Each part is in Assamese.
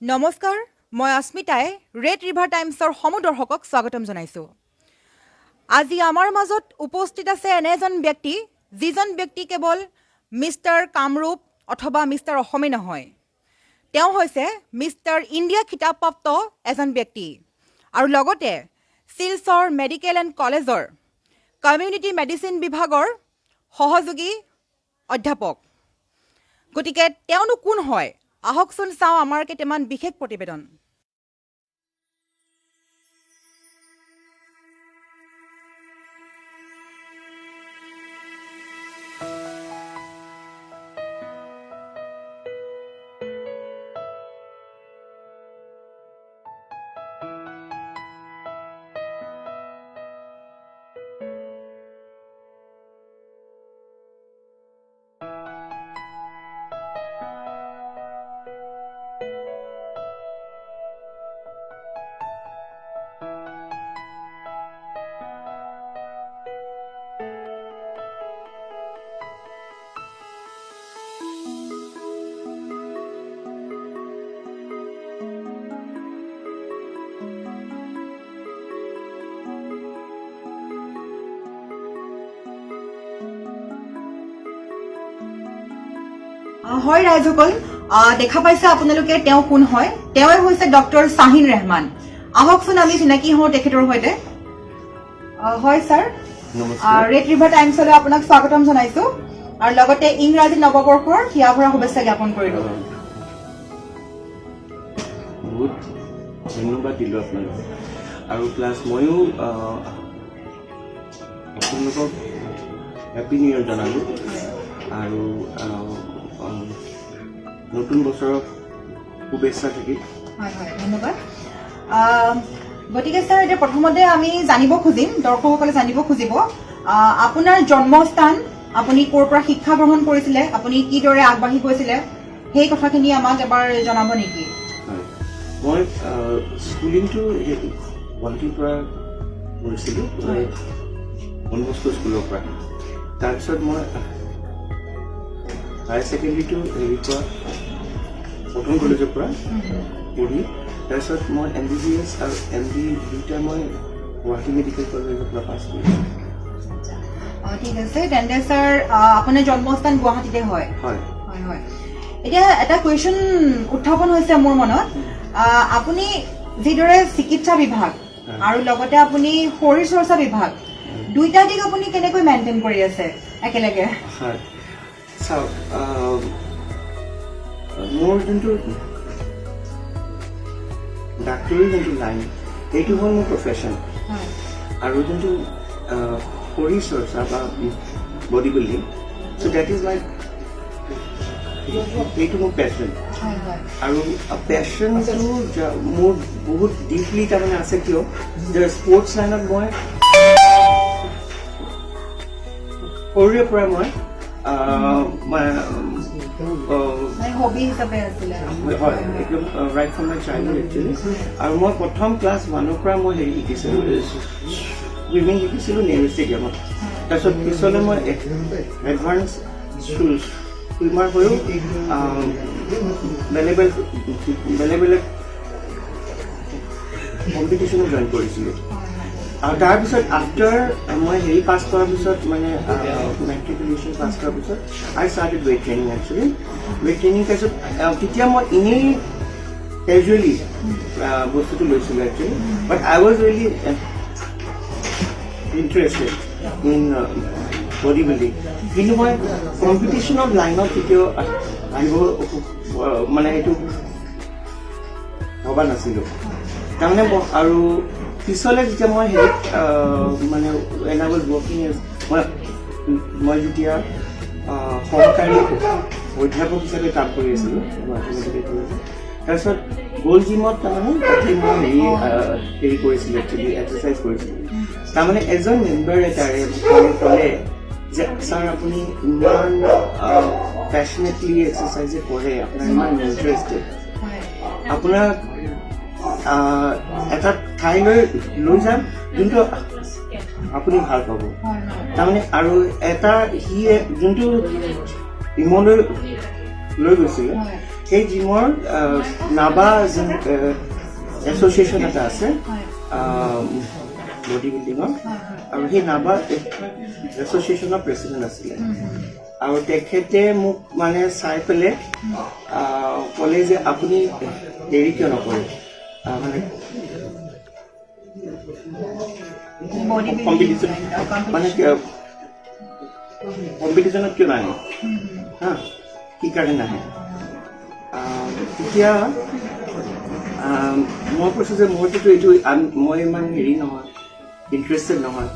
নমস্কাৰ মই अस्मिताই ৰেড ৰিভাৰ টাইমছৰ সমদৰ্শকক স্বাগতম জনাইছো। আজি আমাৰ মাজত উপস্থিত আছে এনে এজন ব্যক্তি যিজন ব্যক্তি কেৱল মিষ্টাৰ কামৰূপ অথবা মিষ্টাৰ অসমে নহয়, তেওঁ হৈছে মিষ্টাৰ ইণ্ডিয়া খিতাপপ্ৰাপ্ত এজন ব্যক্তি আৰু লগতে শিলচৰ মেডিকেল এণ্ড কলেজৰ কমিউনিটি মেডিচিন বিভাগৰ সহযোগী অধ্যাপক। গতিকে তেওঁনো কোন হয়, আহকচোন চাওঁ আমাৰ কেইটামান বিশেষ প্ৰতিবেদন। হয় ৰাইজসকল, দেখা পাইছে আপোনালোকে তেওঁ কোন হয়। তেওঁৱে হৈছে ডক্টৰ শাহিন ৰেহমান। আহকচোন আমি চিনাকি হওঁ তেখেতৰ সৈতে। হয় ছাৰ, ৰেড ৰিভাৰ টাইমছলৈ আপোনাক স্বাগতম জনাইছো আৰু লগতে ইংৰাজী নৱবৰ্ষৰ হিয়া ভৰা শুভেচ্ছা জ্ঞাপন কৰিলো। বহুত ধন্যবাদ দিলোঁ আপোনালোকক আৰু প্লাছ ময়ো আপোনালোকক হেপী নিউ ইয়েৰ জনালোঁ আৰু নতুন বছৰৰ শুভেচ্ছা থাকিল। হয় হয়, ধন্যবাদ। গতিকে ছাৰ, এতিয়া প্ৰথমতে আমি জানিব খুজিম, দৰ্শকসকলে জানিব খুজিব আপোনাৰ জন্মস্থান, আপুনি ক'ৰ পৰা শিক্ষা গ্ৰহণ কৰিছিলে, আপুনি কিদৰে আগবাঢ়ি গৈছিলে, সেই কথাখিনি আমাক এবাৰ জনাব নেকি? হয়, মই স্কুলিংটো গুৱাহাটীৰ পৰা কৰিছিলোঁ, ডনবস্কো স্কুলৰ পৰা। তাৰপিছত মই হায়াৰ ছেকেণ্ডেৰীটো হেৰিৰ পৰা কটন কলেজৰ পৰা পঢ়ি, তাৰপিছত মই MBBS আৰু MD দুইটা মই গুৱাহাটী মেডিকেল কলেজৰ পৰা পাছ কৰিছোঁ। ঠিক আছে, তেন্তে ছাৰ আপোনাৰ জন্মস্থান গুৱাহাটীতে হয়? হয় হয় হয়। এতিয়া এটা কুৱেশ্যন উত্থাপন হৈছে মোৰ মনত, আপুনি যিদৰে চিকিৎসা বিভাগ আৰু লগতে আপুনি শৰীৰ চৰ্চা বিভাগ দুইটা দিশ আপুনি কেনেকৈ মেইনটেইন কৰি আছে একেলগে? হয়, চাওক, মোৰ যোনটো ডাক্তৰী যোনটো লাইন, এইটো হ'ল মোৰ প্ৰফেশ্যন। আৰু যোনটো শৰীৰ চৰ্চা বা body building, so' that is like, এইটো মোৰ পেশ্যন। আৰু পেশ্যনটো মোৰ বহুত ডিপলি তাৰমানে আছে, কিয় যে স্পৰ্টছ লাইনত মই সৰুৰে পৰা মই হবি হিচাপে আছিলে। হয়, একদম right from my childhood actually. আৰু মই প্ৰথম ক্লাছ 1ৰ পৰা মই হেৰি শিকিছিলোঁ, চুইমিং শিকিছিলোঁ নেহৰু ষ্টেডিয়ামত। তাৰপিছত পিছলৈ মই এডভান্স চুইমাৰ হৈও বেলেগ বেলেগ কম্পিটিশ্যনো জইন কৰিছিলোঁ। আৰু তাৰপিছত আফটাৰ মই হেৰি পাছ কৰাৰ পিছত, মানে মেট্ৰিকুলেশ্যন পাছ কৰাৰ পিছত I started weight training actually. Weight training তাৰপিছত তেতিয়া মই এনেই কেজুৱেলি বস্তুটো লৈছিলোঁ actually, but I was really interested in body building. কিন্তু মই কম্পিটিশ্যনৰ লাইনত কেতিয়াও আহিব মানে সেইটো ভবা নাছিলোঁ তাৰমানে। আৰু পিছলৈ যেতিয়া মই হেৰিত মানে when I was working as মই যেতিয়া সহকাৰী অধ্যাপক হিচাপে কাম কৰি আছিলোঁ গুৱাহাটী মেডিকেল কলেজত, তাৰপিছত গ'ল্ড জিমত তাৰমানে তাতে মই হেৰি কৰিছিলোঁ, একচুৱেলি এক্সাৰচাইজ কৰিছিলোঁ। তাৰমানে এজন মেম্বাৰ এটাৰে ক'লে যে ছাৰ, আপুনি ইমান পেশ্যনেটলি এক্সাৰচাইজ কৰে, আপোনাৰ ইমান ইণ্টাৰেষ্টেড, আপোনাৰ এটা ঠাইলৈ লৈ যাম যোনটো আপুনি ভাল পাব। তাৰমানে আৰু এটা সি যোনটো ইমলৈ লৈ গৈছিলে, সেই জিমৰ নাবা এছ'চিয়েশ্যন এটা আছে বডি বিল্ডিঙৰ, আৰু সেই নাবা এছ'চিয়েশ্যনৰ প্ৰেচিডেণ্ট আছিলে। আৰু তেখেতে মোক মানে চাই পেলাই ক'লে যে আপুনি দেৰি কিয় নকৰে, মানে কম্পিটিশ্যন মানে কম্পিটিশ্যনত কিয় নাহে, হা কি কাৰণে নাহে। তেতিয়া মই কৈছোঁ যে মইতো এইটো মই ইমান হেৰি নহয়, ইণ্টাৰেষ্টেড নহয়,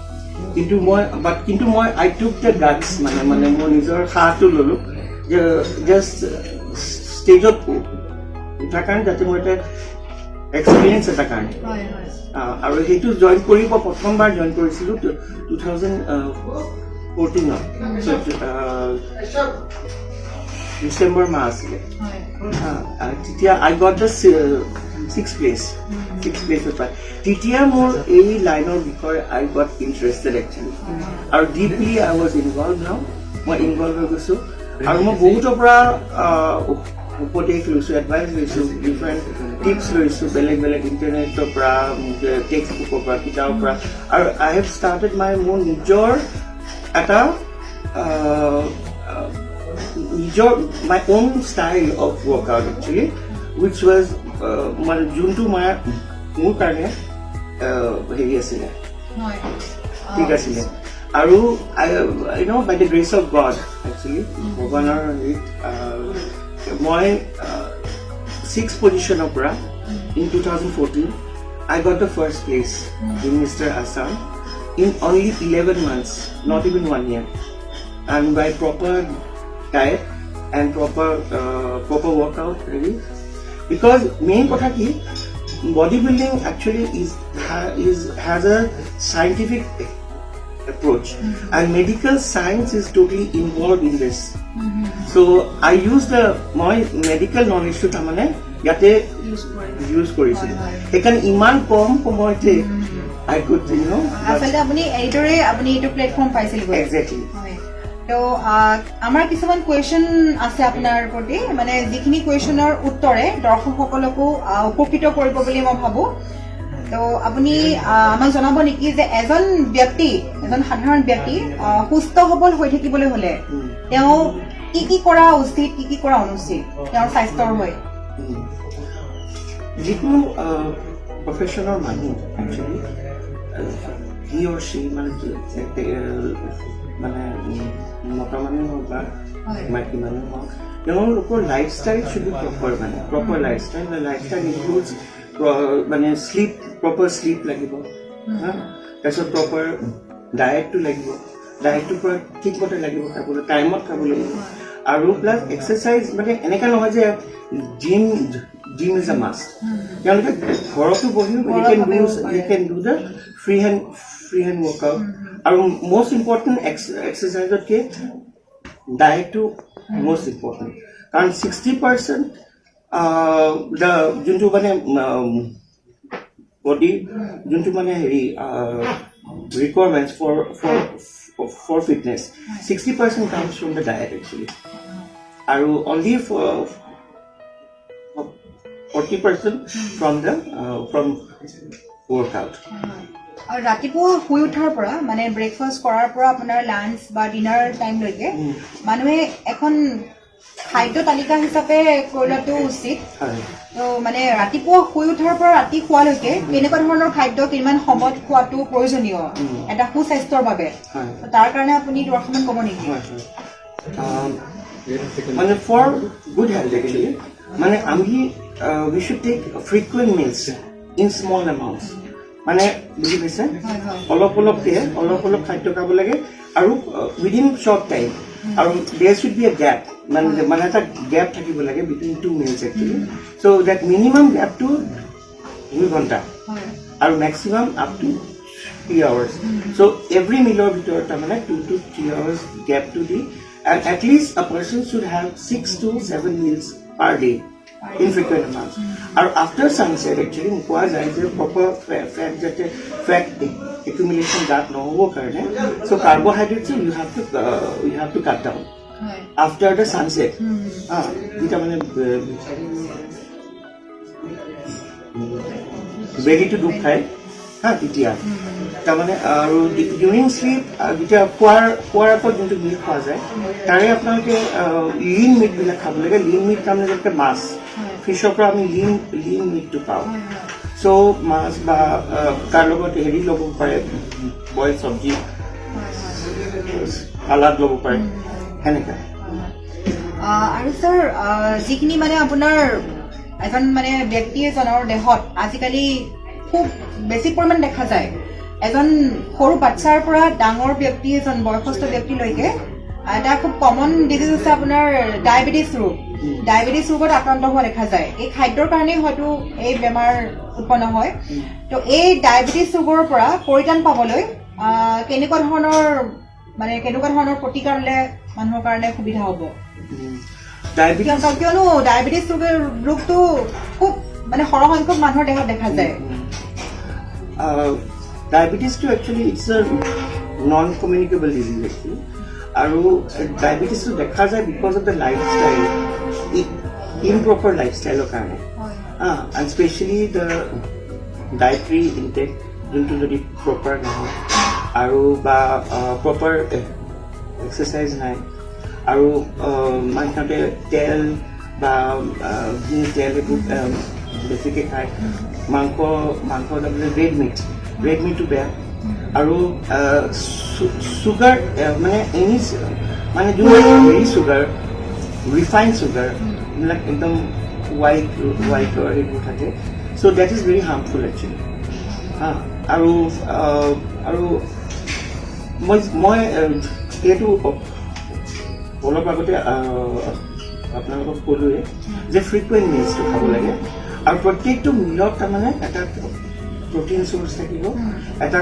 কিন্তু মই আই টুক দ্য গাটছ, মানে মই নিজৰ সাহটো ল'লোঁ যে জাষ্ট ষ্টেজত উঠাৰ কাৰণে, যাতে মোৰ এটা এক্সপিৰিয়েঞ্চ এটা কাৰণে। আৰু সেইটো জইন কৰিব প্ৰথমবাৰ জইন কৰিছিলোঁ 2014ত, ডিচেম্বৰ মাহ আছিলে। তেতিয়া I got the 6th place পাই। তেতিয়া মোৰ এই লাইনৰ বিষয়ে আই গট ইণ্টাৰেষ্টেড একচুৱেলি, আৰু ডিপলি আই ৱাজ ইনভলভ নাও। মই ইনভলভ হৈ গৈছোঁ, আৰু মই বহুতৰ পৰা উপদেশ লৈছোঁ, এডভাইচ লৈছোঁ, ডিফাৰেণ্ট টিপছ লৈছোঁ, বেলেগ বেলেগ ইণ্টাৰনেটৰ পৰা, টেক্সট বুকৰ পৰা, কিতাপৰ পৰা। আৰু আই হেভ ষ্টাৰ্টেড মোৰ নিজৰ এটা my own style of workout actually, which was মানে যোনটো মোৰ কাৰণে হেৰি আছিলে, ঠিক আছিলে। আৰু by the grace of God actually, ভগৱানৰ হেৰিত মই 6th পজিশ্যনৰ পৰা in 2014 I got the first place in Mr. Assam in only 11 months, not even 1 year, and by proper diet and proper workout really, because main kotha ki bodybuilding actually has a scientific approach, and medical science is totally involved in this. So I use my medical knowledge to tamane yate use korisu, ekan iman kom samoyte I could asale apuni edore apuni etu platform paisile go exactly. তো আমাৰ কিছুমান কুৱেশ্যন আছে আপোনাৰ প্ৰতি, মানে যিখিনি কুৱেশ্যনৰ উত্তৰে দৰ্শকসকলকো উপকৃত কৰিব বুলি মই ভাবোঁ। তো আপুনি আমাক জনাব নেকি যে এজন সাধাৰণ ব্যক্তি সুস্থ সবল হৈ থাকিবলৈ হ'লে তেওঁ কি কৰা উচিত, কি কৰা অনুচিত তেওঁৰ স্বাস্থ্যৰ হৈ? যিকোনো প্ৰফেশ্যনৰ মানুহ একচুৱেলি হি অৰ চি মানে মতা মানুহ হওক বা মাইকী মানুহ হওক, তেওঁলোকৰ lifestyle should be proper lifestyle includes মানে প্ৰপাৰ শ্লিপ লাগিব, তাৰপিছত প্ৰপাৰ ডায়েটটো লাগিব, ডায়েটটোৰ পৰা ঠিকমতে লাগিব খাবলৈ, টাইমত খাব লাগিব, আৰু প্লাছ এক্সাৰচাইজ মানে এনেকুৱা নহয় যে জিম ইজ এ মাষ্ট। তেওঁলোকে ঘৰতো বহিও you can do the free hand workout, আৰু most important এক্সাৰচাইজতকে ডায়েটটো most important, কাৰণ 60% যোনটো মানে বডি যোনটো মানে হেৰি requirements for fitness, 60% comes from the diet actually, আৰু only 40% from workout. আৰু ৰাতিপুৱা শুই উঠাৰ পৰা মানে ব্ৰেকফাষ্ট কৰাৰ পৰা আপোনাৰ লাঞ্চ বা ডিনাৰ টাইমলৈকে মানুহে এখন খাদ্য তালিকা হিচাপে কৰি লোৱাটো উচিত। তো মানে ৰাতিপুৱা শুই উঠাৰ পৰা ৰাতি শোৱালৈকে কেনেকুৱা ধৰণৰ খাদ্য কিমান সময়ত খোৱাটো প্ৰয়োজনীয় এটা সুস্বাস্থ্যৰ বাবে, তাৰ কাৰণে আপুনি দৰ্শমান ক'ব নেকি? মানে ফৰ গুড হেল্থ একচুৱেলি মানে আমি we should take frequent meals in small amounts, মানে বুজি পাইছে, অলপ খাদ্য খাব লাগে, আৰু উইদিন শ্বৰ্ট টাইম, আৰু there should be a gap, মানে এটা গেপ থাকিব লাগে between 2 meals actually, so that minimum gap to 2 ঘণ্টা আৰু maximum up to 3 hours, so every mealৰ ভিতৰত তাৰমানে 2 to 3 hours gap to be, and at least a person should have 6 to 7 meals per day in frequent amounts. And after sunset actually কোৱা যায় যে proper fat accumulation that no hobo karne, so carbohydrates you have to cut down, after the sunset যেতিয়া মানে বেলিটো ডুব খায় তেতিয়া তাৰমানে আৰু ডিউৰিং শ্লিপ যেতিয়া খোৱাৰ আগত যোনটো মিট খোৱা যায় তাৰে আপোনালোকে লিন মিটবিলাক খাব লাগে লিন মিট তাৰমানে যেনেকৈ মাছ ফিছৰ পৰা আমি লিন মিটটো পাওঁ চ' মাছ বা তাৰ লগত হেৰি ল'ব পাৰে বইল চব্জি চালাড ল'ব পাৰে সেনেকৈ আৰু স্যাৰ যিখিনি মানে আপোনাৰ এজন মানে ব্যক্তি এজনৰ দেহত আজিকালি খুব বেছি পৰিমাণ দেখা যায় এজন সৰু বাচ্চাৰ পৰা ডাঙৰ ব্যক্তি এজন বয়সস্থ ব্যক্তিলৈকে এটা খুব কমন ডিজিজ আছে আপোনাৰ ডায়েবেটিছ ৰোগত আক্ৰান্ত হোৱা দেখা যায় এই খাদ্যৰ কাৰণেই হয়তো এই বেমাৰ উৎপন্ন হয় তো এই ডায়েবেটিছ ৰোগৰ পৰা পৰিত্ৰাণ পাবলৈ কেনেকুৱা ধৰণৰ প্ৰতিকাৰ ল'লে মানুহৰ কাৰণে সুবিধা হ'ব কিয়নো ডায়েবেটিছ ৰোগটো খুব মানে সৰহসংখ্যক মানুহৰ দেহত দেখা যায় ডায়েবেটিছটো actually it's a non communicable disease actually আৰু ডায়েবেটিছটো দেখা যায় because of the lifestyle improper লাইফষ্টাইলৰ কাৰণে and specially the dietary intake যোনটো যদি প্ৰপাৰ নহয় আৰু বা প্ৰপাৰ এক্সাৰচাইজ নাই আৰু মানে সিহঁতে তেল বা তেল এইবোৰ বেছিকৈ খায় মাংস তাৰমানে ৰেড মিটটো বেয়া আৰু চুগাৰ মানে এনি মানে যোনবিলাক হেৰি চুগাৰ ৰিফাইন চুগাৰ এইবিলাক একদম হোৱাইটৰ সেইবোৰ থাকে so' that is very harmful actually আৰু মই সেইটো অলপ আগতে আপোনালোকক ক'লোৱে যে ফ্ৰিকুৱেণ্ট মিলছটো খাব লাগে আৰু প্ৰত্যেকটো মিলত তাৰমানে এটা প্ৰটিন চ'ৰ্চ থাকিব এটা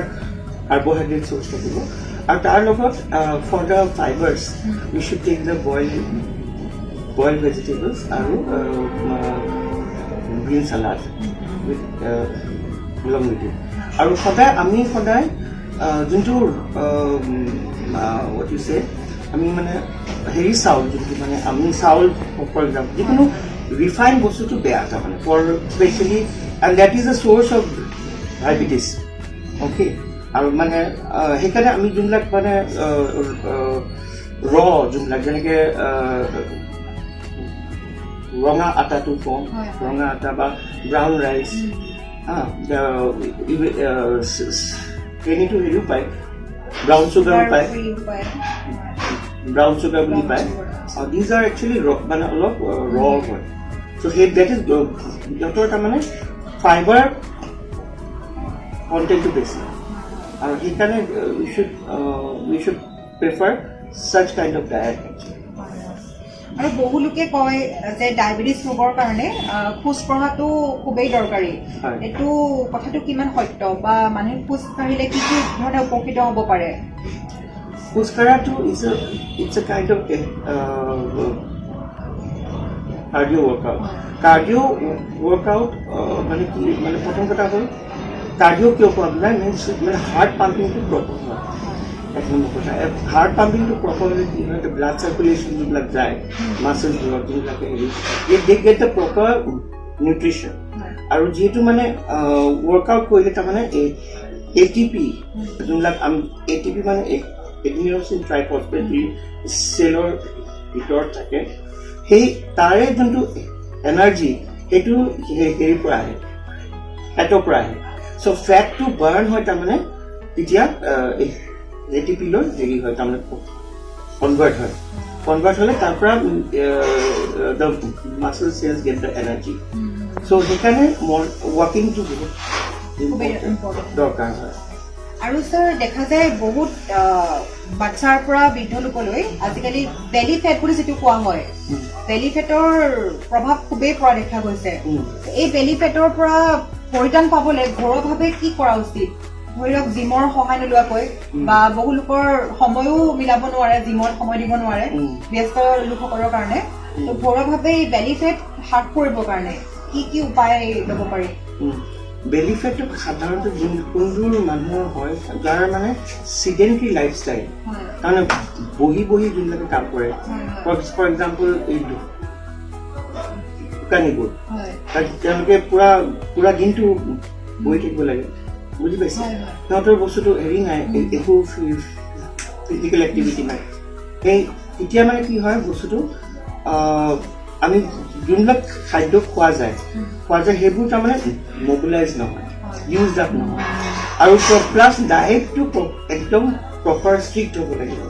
কাৰ্বহাইড্ৰেট চ'ৰ্চ থাকিব আৰু তাৰ লগত for the fibres we should take the boil vegetables আৰু green salad with long with it আৰু আমি সদায় যোনটো হোৱাট ইউ চে আমি মানে হেৰি চাউল যোনটো মানে আমি চাউল ফৰ এক্সাম্পল যিকোনো ৰিফাইন বস্তুটো বেয়া তাৰমানে for specially and that is a source of diabetes okay আৰু মানে সেইকাৰণে আমি যোনবিলাক মানে যোনবিলাক যেনেকৈ ৰঙা আটাটো কওঁ ৰঙা আটা বা ব্ৰাউন ৰাইচ চেনিটো হেৰিও পায় ব্ৰাউন চুগাৰো পায় ব্ৰাউন চুগাৰ বুলি পায় দিজ আৰ একচুৱেলি মানে অলপ হয় চ' সেই ডেট ইজ সিহঁতৰ তাৰমানে ফাইবাৰ কণ্টেণ্টটো বেছি আৰু সেইকাৰণে we should prefer such kind of diet আৰু বহু লোকে কয় যে ডায়েবেটিছ ৰোগৰ কাৰণে খোজ কঢ়াটো খুবেই দৰকাৰী এইটো কথাটো কিমান সত্য বা মানুহে খোজ কাঢ়িলে কি কি ধৰণে উপকৃত হ'ব পাৰে খোজ কঢ়াটো it's a kind of cardio' workout মানে কি মানে প্ৰথম কথা হ'ল কাৰ্ডিঅ' কিয় কোৱা যায় মানে হাৰ্ট পাম্পিংটো প্ৰপাৰ হয় এক নম্বৰ কথা হাৰ্ট পাম্পিংটো প্ৰপাৰ হ'লে কি হয় ব্লাড চাৰ্কুলেশ্যন যিবিলাক যায় মাছলছবোৰত যিবিলাকে হেৰি they get the proper nutrition আৰু যিহেতু মানে ৱৰ্কআউট কৰিলে তাৰমানে ATP যোনবিলাক ATP মানে এডিনোচিন ট্ৰাইফচফেট যি চেলৰ ভিতৰত থাকে সেই তাৰে যোনটো এনাৰ্জি সেইটো হেৰিৰ পৰা আহে ফেটৰ পৰা আহে চ' ফেটটো বাৰ্ণ হয় তাৰমানে তেতিয়া ATP লৈ হেৰি হয় তাৰমানে কনভাৰ্ট হ'লে তাৰ পৰা the muscle cells get the energy so' সেইকাৰণে ৱাকিংটো বহুত দৰকাৰ হয় আৰু স্যাৰ দেখা যায় বহুত বাচ্চাৰ পৰা বৃদ্ধ লোকলৈ আজিকালি বেলি ফেট বুলি যিটো কোৱা হয় বেলি ফেটৰ প্ৰভাৱ খুবেই পৰা দেখা গৈছে এই বেলি ফেটৰ পৰা পৰিত্ৰাণ পাবলৈ ঘৰুৱাভাৱে কি কৰা উচিত ধৰি লওক জিমৰ সহায় নোলোৱাকৈ বা বহু লোকৰ সময়ো মিলাব নোৱাৰে জিমত সময় দিব নোৱাৰে ব্যস্ত লোকসকলৰ কাৰণে তো ঘৰুৱাভাৱে বেলি ফেট হ্ৰাস কৰিবৰ কাৰণে কি কি উপায় ল'ব পাৰি বেলি ফেটটো সাধাৰণতে কোনবোৰ মানুহৰ হয় যাৰ মানে চিডেণ্টাৰী লাইফষ্টাইল তাৰমানে বহি বহি যোনবিলাকে কাম কৰে ফৰ এক্সাম্পল এই দোকানীবোৰ তেওঁলোকে পুৰা দিনটো বহি থাকিব লাগে বুজি পাইছে সিহঁতৰ বস্তুটো হেৰি নাই একো ফিজিকেল এক্টিভিটি নাই সেই এতিয়া মানে কি হয় বস্তুটো আমি যোনবিলাক খাদ্য খোৱা যায় সেইবোৰ তাৰমানে মবিলাইজ নহয় ইউজ আপ নহয় আৰু প্লাছ ডায়েটটো একদম প্ৰপাৰ ষ্ট্ৰিক্ট হ'ব লাগিব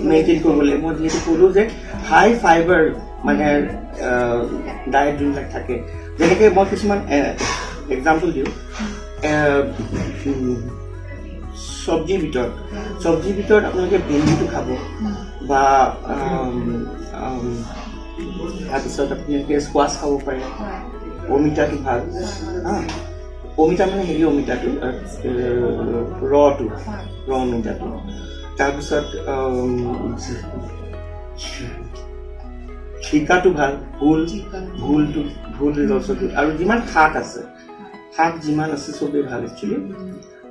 মেইনটেইন কৰিব লাগিব মই যিহেতু ক'লোঁ যে হাই ফাইবাৰ মানে ডায়েট যোনবিলাক থাকে যেনেকৈ মই কিছুমান এক্সাম্পল দিওঁ চব্জিৰ ভিতৰত আপোনালোকে ভেন্দিটো খাব বা তাৰপিছত আপোনালোকে স্কোৱাছ খাব পাৰে অমিতাটো ভাল অমিতা মানে হেৰি অমিতাটো ৰ অমিতাটো তাৰপিছত জিকাটো ভাল ভোল ৰচটো আৰু যিমান শাক আছে চবেই ভাল একচুৱেলি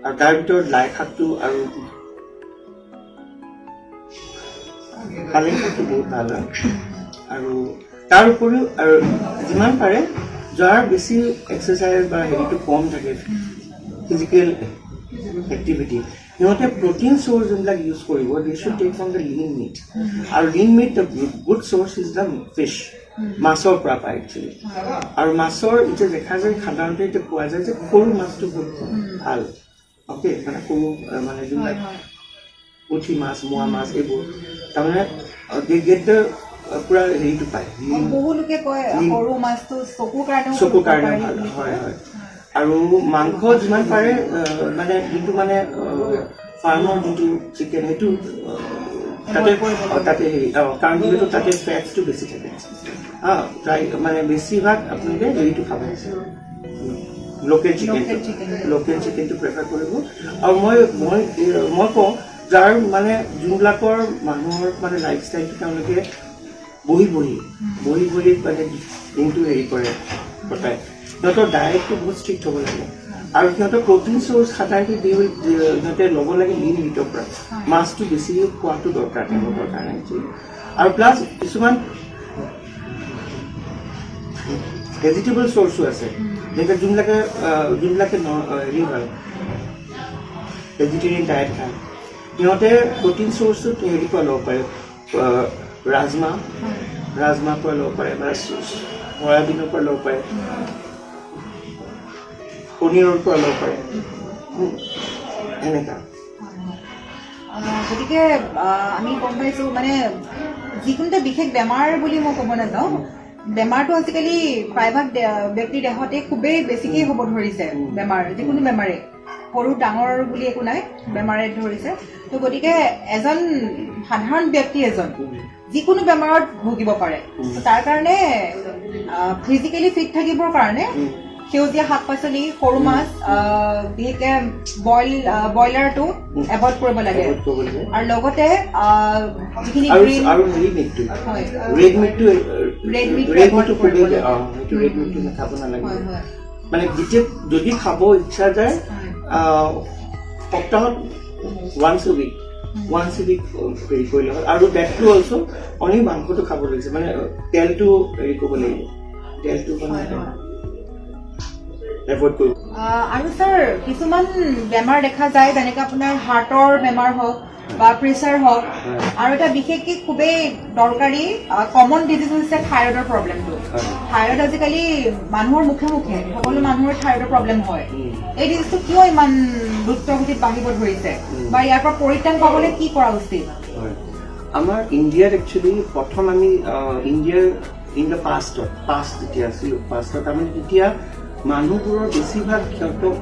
আৰু তাৰ ভিতৰত লাই শাকটো আৰু পালেং শাকটো বহুত ভাল হয় আৰু তাৰ উপৰিও আৰু যিমান পাৰে যাৰ বেছি এক্সাৰচাইজ বা হেৰিটো কম থাকে ফিজিকেল এক্টিভিটি সিহঁতে প্ৰটিন চ'ৰ্চ যোনবিলাক ইউজ কৰিব they should take from the lean meat আৰু lean meat the good source is the fish মাছৰ পৰা পায় একচুৱেলি আৰু মাছৰ এতিয়া দেখা যায় সাধাৰণতে এতিয়া পোৱা যায় যে সৰু মাছটো বহুত ভাল অ'কে মানে সৰু মানে যোনবিলাক পুঠি মাছ মোৱা মাছ এইবোৰ তাৰমানে দে গেট দ্য পুৰা হেৰিটো পায় বহুলোকে কয় সৰু মাছটো চকুৰ কাৰণে ভাল হয় আৰু মাংস যিমান পাৰে মানে যোনটো মানে ফাৰ্মৰ যোনটো চিকেন সেইটো তাতে হেৰি কাৰণ যিহেতু তাতে ফেটছটো বেছি থাকে মানে বেছিভাগ আপোনালোকে হেৰিটো খাব লোকেল চিকেনটো প্ৰেফাৰ কৰিব আৰু মই কওঁ যাৰ মানে যোনবিলাকৰ মানুহৰ মানে লাইফষ্টাইলটো তেওঁলোকে বহি মানে দিনটো হেৰি কৰে কটায় সিহঁতৰ ডায়েটটো বহুত ষ্ট্ৰিক্ট হ'ব লাগে আৰু সিহঁতৰ প্ৰটিন চ'ৰ্চ সাধাৰণতে সিহঁতে ল'ব লাগে লিন মিটৰ পৰা মাছটো বেছি খোৱাটো দৰকাৰ তেওঁলোকৰ কাৰণে আৰু প্লাছ কিছুমান ভেজিটেবল চ'ৰ্চো আছে যেনেকৈ যোনবিলাকে হেৰি হয় ভেজিটেৰিয়ান ডায়েট খায় সিহঁতে প্ৰটিন চ'ৰ্চটো হেৰি পৰা ল'ব পাৰে ৰাজমাহ পৰা ল'ব পাৰে বা চয়াবিনৰ পৰা ল'ব পাৰে পনীৰৰ পৰা ল'ব পাৰে এনেকুৱা গতিকে আমি গম পাইছোঁ মানে যিকোনো এটা বিশেষ বেমাৰ বুলি মই ক'ব নাযাওঁ বেমাৰটো আজিকালি প্ৰায়ভাগ ব্যক্তিৰ দেহতে খুবেই বেছিকৈ হ'ব ধৰিছে বেমাৰ যিকোনো বেমাৰে সৰু ডাঙৰ বুলি একো নাই বেমাৰে ধৰিছে তো গতিকে এজন সাধাৰণ ব্যক্তি যিকোনো বেমাৰত ভুগিব পাৰে তাৰ কাৰণে ফিজিকেলি ফিট থাকিবৰ কাৰণে সেউজীয়া শাক পাচলি সৰু মাছ বিশেষকৈ ব্ৰইলাৰটো এভইড কৰিব লাগে আৰু লগতে যিখিনি খাব নালাগে মানে যদি খাব ইচ্ছা যায় সপ্তাহত ওৱান্স এ উইক হেৰি কৰিলে হ'ল আৰু ডেটটো অলছ' অনলি মাংসটো খাব লাগিছে মানে তেলটো হেৰি কৰিব লাগিব তেলটো মানে এভইড কৰিব আৰু ছাৰ কিছুমান বেমাৰ দেখা যায় যেনেকৈ আপোনাৰ হাৰ্টৰ বেমাৰ হওক বা প্ৰেছাৰ হওক আৰু এটা বিশেষকৈ খুবেই দৰকাৰী কমন ডিজিজ হৈছে থাইৰয়ডৰ প্ৰব্লেমটো থাইৰয়ড আজিকালি মানুহৰ মুখে সকলো মানুহৰ থাইৰয়ডৰ প্ৰব্লেম হয় এই ডিজিজটো কিয় ইমান দ্ৰুতগতিত বাঢ়িব ধৰিছে বা ইয়াৰ পৰা পৰিত্ৰাণ পাবলৈ কি কৰা উচিত আমাৰ ইণ্ডিয়াত একচুৱেলি প্ৰথম আমি ইণ্ডিয়াৰ ইন দ্য পাষ্ট যেতিয়া আছিলোঁ পাষ্টত আমি তেতিয়া মানুহবোৰৰ বেছিভাগ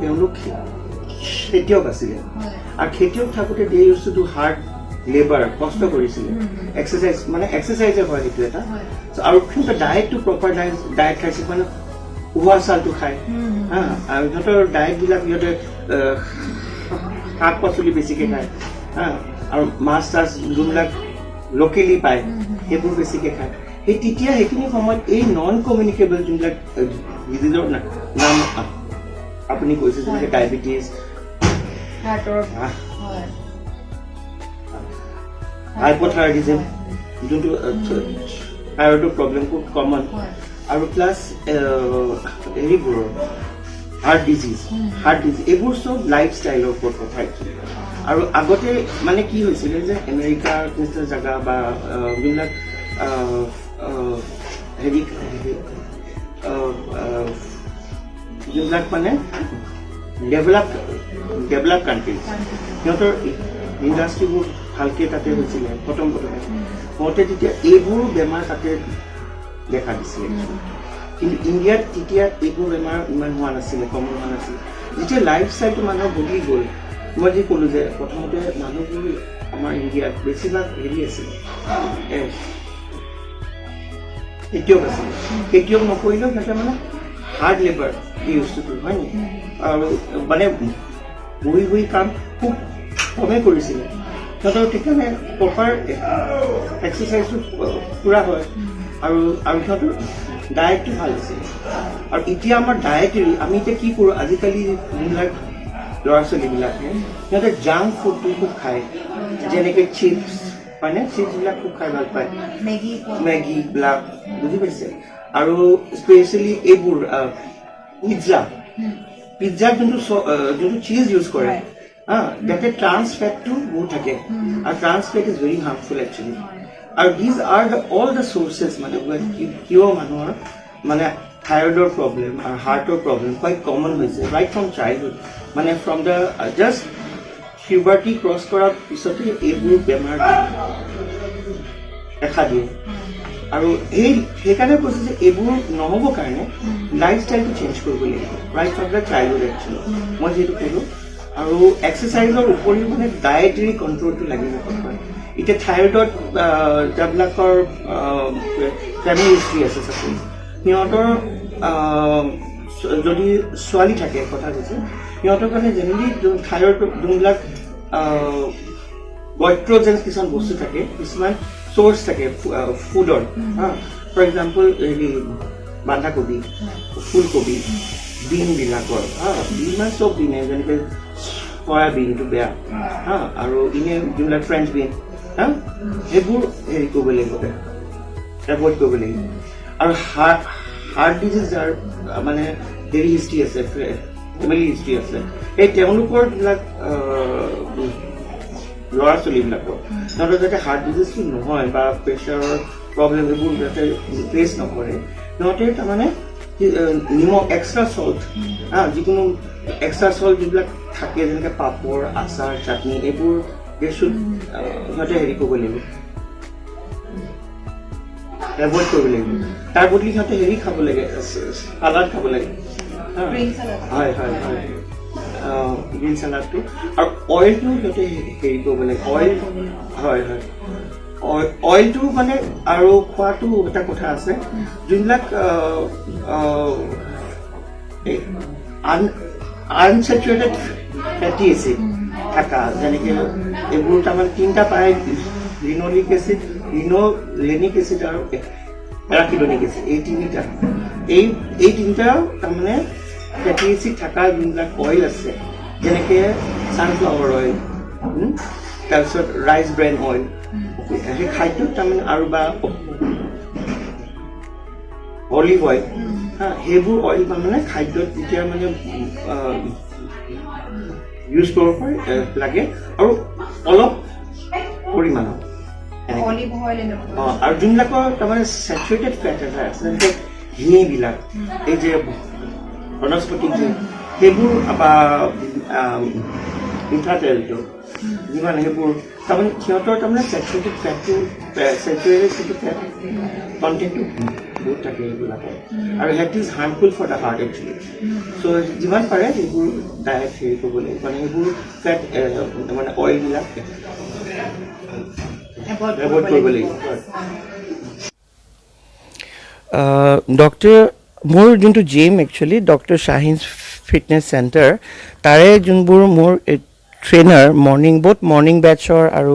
তেওঁলোক খেতিয়ক আছিলে আৰু খেতিয়ক থাকোঁতে they use to do hard labour কষ্ট কৰিছিলে এক্সাৰচাইজে হয় সেইটো এটা আৰু সিহঁতৰ ডায়েটটো প্ৰপাৰ ডায়েট খাইছিল মানে উহোৱা চাউলটো খায় আৰু সিহঁতৰ ডায়েটবিলাক সিহঁতে শাক পাচলি বেছিকৈ খায় আৰু মাছ চাছ যোনবিলাক লোকেলি পায় সেইবোৰ বেছিকৈ খায় তেতিয়া সেইখিনি সময়ত এই নন কমিউনিকেবল যোনবিলাক ডিজিজৰ নাম আপুনি কৈছে যেনেকৈ ডায়েবেটিছ হাৰ্টৰ হয় হাইপ'থাইৰয়ডিজম যোনটো থাইৰয়ডৰ প্ৰব্লেম খুব কমন আৰু প্লাছ হেৰিবোৰৰ হাৰ্ট ডিজিজ এইবোৰ চব লাইফষ্টাইলৰ ওপৰত কথা একচুৱেলি আৰু আগতে মানে কি হৈছিলে যে আমেৰিকাৰ নিচিনা জেগা বা যোনবিলাক হেৰি যোনবিলাক মানে ডেভেলপ কাণ্ট্ৰিজ সিহঁতৰ ইণ্ডাষ্ট্ৰিবোৰ ভালকৈ তাতে হৈছিলে প্ৰথমে হওঁতে তেতিয়া এইবোৰ বেমাৰ তাতে দেখা দিছিলে কিন্তু ইণ্ডিয়াত তেতিয়া এইবোৰ বেমাৰ ইমান হোৱা নাছিলে কমন হোৱা নাছিলে যেতিয়া লাইফষ্টাইলটো মানুহৰ বদলি গ'ল মই যি ক'লোঁ যে প্ৰথমতে মানুহবোৰ আমাৰ ইণ্ডিয়াত বেছিভাগ হেৰি আছিলে খেতিয়ক আছিলে খেতিয়ক নকৰিলেও সিহঁতে মানে hard labour use to do হয় নেকি আৰু মানে বহি কাম খুব কমেই কৰিছিলে সিহঁতৰ সেইকাৰণে প্ৰপাৰ এক্সাৰচাইজটো পূৰা হয় আৰু সিহঁতৰ ডায়েটটো ভাল আছিলে আৰু এতিয়া আমাৰ ডায়েটেৰী আমি এতিয়া কি কৰোঁ আজিকালি যোনবিলাক ল'ৰা ছোৱালীবিলাকে সিহঁতে জাংক ফুডটো খুব খায় যেনেকৈ চিপছ হয়নে চিপছবিলাক খুব খাই ভাল পায় মেগীবিলাক বুজি পাইছে আৰু স্পেচিয়েলি এইবোৰ পিজ্জাত যোনটো চীজ ইউজ কৰে যাতে ট্ৰান্স ফেটটো বহুত থাকে আৰু trans fat is very harmful actually আৰু these are all the sources মানে কিয় মানুহৰ মানে থাইৰয়ডৰ প্ৰব্লেম আৰু হাৰ্টৰ প্ৰব্লেম কোৱাইট কমন হৈছে ৰাইট ফ্ৰম চাইল্ডহুড মানে from the just puberty cross কৰাৰ পিছতে এইবোৰ বেমাৰ দেখা দিয়ে আৰু সেইকাৰণে কৈছে যে এইবোৰ নহ'বৰ কাৰণে লাইফষ্টাইলটো চেঞ্জ কৰিব লাগিব right from the childhood actually মই যিহেতু ক'লোঁ আৰু এক্সাৰচাইজৰ উপৰিও মানে ডায়েটেৰী কণ্ট্ৰলটো লাগিব এতিয়া থাইৰয়ডত যাবিলাকৰ ফেমিলি হিষ্ট্ৰী আছে চাপ'জ সিহঁতৰ যদি ছোৱালী থাকে কথা কৈছে সিহঁতৰ কাৰণে জেনেৰেলি থাইৰয়ড যোনবিলাক গইট্ৰজেন কিছুমান বস্তু থাকে কিছুমান চ'ৰ্চ থাকে ফুডৰ ফৰ এক্সাম্পল হেৰি বন্ধাকবি ফুলকবি বিনবিলাকৰ বিন মানে চব বিনে যেনেকৈ চয়াবিনটো বেয়া আৰু ইনে যোনবিলাক ফ্ৰেঞ্চ বিন সেইবোৰ হেৰি কৰিব লাগিব এভইড কৰিব লাগিব আৰু হাৰ্ট ডিজিজ যাৰ মানে হেৰি হিষ্ট্ৰী আছে ফেমিলি হিষ্ট্ৰী আছে এই তেওঁলোকৰ যিবিলাক ল'ৰা ছোৱালীবিলাকৰ সিহঁতৰ যাতে হাৰ্ট ডিজিজটো নহয় বা প্ৰেছাৰৰ প্ৰব্লেম এইবোৰ যাতে ফেচ নকৰে সিহঁতে তাৰমানে নিমখ এক্সট্ৰা চল্ট যিকোনো এক্সট্ৰা চল্ট যিবিলাক থাকে যেনেকৈ পাপৰ আচাৰ চাটনি এইবোৰ সিহঁতে হেৰি কৰিব লাগিব এভইড কৰিব লাগিব তাৰ বদলি সিহঁতে হেৰি খাব লাগে চালাড খাব লাগে হয় গ্ৰীণ চালাডটো আৰু অইলটো সিহঁতে হেৰি কৰিব লাগে অইল হয় অইলটো মানে আৰু খোৱাটো এটা কথা আছে যোনবিলাক আনচেচুৰেটেড ফেটি এচিড থকা যেনেকৈ এইবোৰ তাৰমানে তিনিটা পায় লিনলিক এচিড লিনোলেনিক এচিড আৰু পেৰাকিডনিক এচিড এই তিনিটা তাৰমানে ফেটি এচিড থকা যোনবিলাক অইল আছে যেনেকৈ ছানফ্লাৱাৰ অইল তাৰপিছত ৰাইচ ব্ৰেন অইল সেই খাদ্যত তাৰমানে আৰু বা অলিভ অইল সেইবোৰ অইল মানে খাদ্যত যেতিয়া মানে ইউজ কৰিব লাগে আৰু অলপ পৰিমাণৰ আৰু যোনবিলাকৰ তাৰমানে চেচুৰেটেড ফেট এটা আছে যেনেকৈ ঘিবিলাক এই যে বনস্পতি ঘি সেইবোৰ বা মিঠাতেলটো যিমান সেইবোৰ তাৰমানে সিহঁতৰ তাৰমানে চেচুৰেটেড ফেটটো চেচুৰেটেড ফেট কণ্টেণ্টটো বহুত থাকে এইবিলাকৰ আৰু that is harmful for the heart actually so' যিমান পাৰে সেইবোৰ ডায়েট হেৰি কৰিব লাগিব মানে সেইবোৰ ফেট মানে অইলবিলাক এভইড কৰিব লাগিব ডক্টৰ মোৰ যোনটো gym actually doctor Shaheen fitness centre তাৰে যোনবোৰ মোৰ ট্ৰেইনাৰ বহুত মৰ্ণিং বেটছৰ আৰু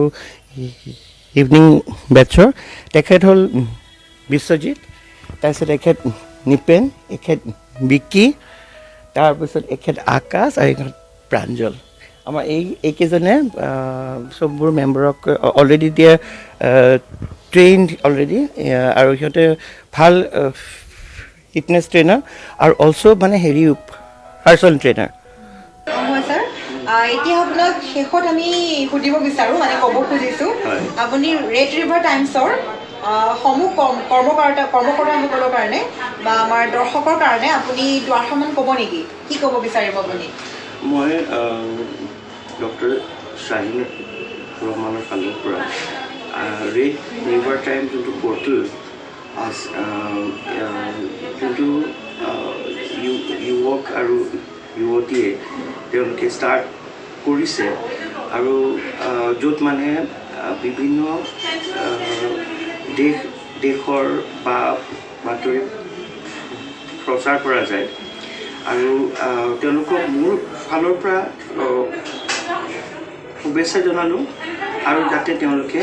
ইভিনিং বেটছৰ তেখেত হ'ল বিশ্বজিত তাৰপিছত এখেত নিপেন এখেত বিকি তাৰপিছত এখেত আকাশ আৰু এখেত প্ৰাঞ্জল আমাৰ এইকেইজনে চববোৰ মেম্বাৰক অলৰেডি দিয়ে ট্ৰেইনড অলৰেডি আৰু সিহঁতে ভাল ফিটনেছ ট্ৰেইনাৰ আৰু অলছ' মানে হেৰি পাৰ্চনেল ট্ৰেইনাৰ হয় ছাৰ এতিয়া আপোনাক শেষত আমি সুধিব বিচাৰোঁ মানে ক'ব খুজিছোঁ আপুনি ৰেড ৰিভাৰ টাইমছৰ সমূহ কৰ্মকৰ্তাসকলৰ কাৰণে বা আমাৰ দৰ্শকৰ কাৰণে আপুনি দুআষাৰমান ক'ব নেকি কি ক'ব বিচাৰিব আপুনি মই ডক্টৰ শ্বাহিন ৰহমানৰ ফালৰ পৰা ৰেড ৰিভাৰ টাইম যোনটো পৰ্টেল যোনটো যুৱক আৰু যুৱতীয়ে তেওঁলোকে ষ্টাৰ্ট কৰিছে আৰু য'ত মানে বিভিন্ন দেশৰ বা বাতৰি প্ৰচাৰ কৰা যায় আৰু তেওঁলোকক মোৰ ফালৰ পৰা শুভেচ্ছা জনালোঁ আৰু যাতে তেওঁলোকে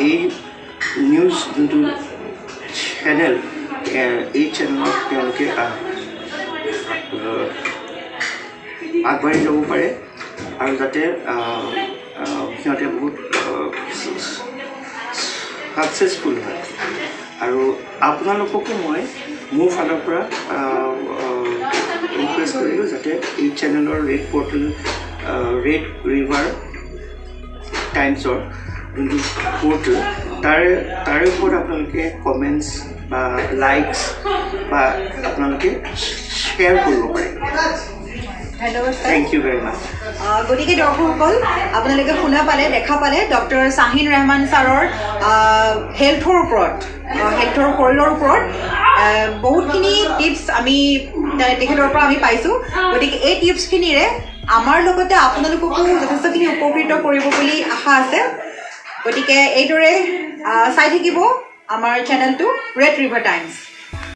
এই নিউজ যোনটো চেনেল এই চেনেলত তেওঁলোকে আগবাঢ়ি যাব পাৰে আৰু যাতে সিহঁতে বহুত ছাকচেছফুল হয় আৰু আপোনালোককো মই মোৰ ফালৰ পৰা ৰিকুৱেষ্ট কৰিলোঁ যাতে এই চেনেলৰ ৰেড পৰ্টেল ৰেড ৰিভাৰ টাইমছৰ যোনটো পৰ্টেল তাৰে ওপৰত আপোনালোকে কমেণ্টছ বা লাইকছ বা আপোনালোকে শ্বেয়াৰ কৰিব পাৰে ধন্যবাদ ছাৰ থেংক ইউ ভেৰি মাছ গতিকে দৰ্শকসকল আপোনালোকে শুনা পালে দেখা পালে ডক্টৰ শ্বাহিন ৰহমান ছাৰৰ হেল্থৰ ওপৰত হেল্থৰ শৰীৰৰ ওপৰত বহুতখিনি টিপছ আমি তেখেতৰ পৰা আমি পাইছোঁ গতিকে এই টিপছখিনিৰে আমাৰ লগতে আপোনালোককো যথেষ্টখিনি উপকৃত কৰিব বুলি আশা আছে গতিকে এইদৰে চাই থাকিব আমাৰ চেনেলটো ৰেড ৰিভাৰ টাইমছ